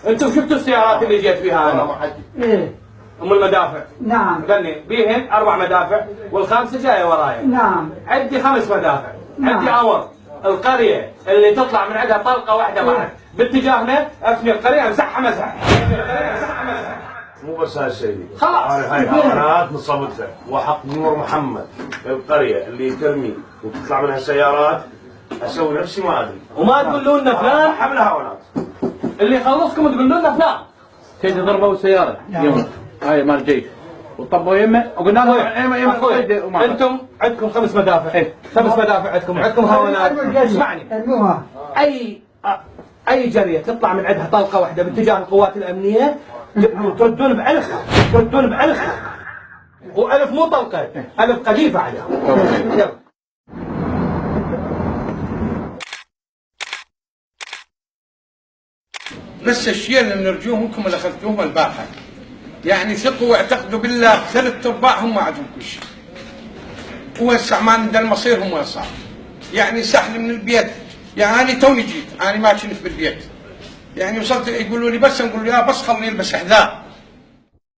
انتم شفتوا السيارات اللي جيت فيها انا؟ ايه ام المدافع. نعم. غني بيهن 4 مدافع والخامسه جايه ورايا. نعم. عندي 5 مدافع. نعم. عندي امر القريه اللي تطلع من عندها طلقه واحده بعد باتجاهنا افني القريه امسحها مسح. مو بس هالشيء، خلاص. هاي حيوانات نصبتها وحق نور محمد القريه اللي ترمي وتطلع منها سيارات اسوي نفسي ما ادري. وما تقولوا لنا فلان حمل هاونات اللي يخلصكم تقولوا لنا فلان. كيف ضربوا السياره يوم هاي مال الجيش وطبوا يمه وقلنا لهم انتم عندكم 5 مدافع. 5 مدافع عندكم هاونات. اسمعني. اي جريه تطلع من عندها طلقه واحده باتجاه القوات الامنيه تردون بعلخها. والف مو طلقه، الف قذيفه عليها. يلا. بس الشيء اللي بنرجوه منكم اللي اخذتوه البارحه، يعني ثقوا واعتقدوا بالله 3/4 هم عندهم كل شيء. وهسه ما عندنا المصير هم وين صار. يعني سحل من البيت، يعني انا توني جيت، انا ما كنت بالبيت. يعني وصلت يقولوا لي بس نقول يا بس خلني البس حذاء.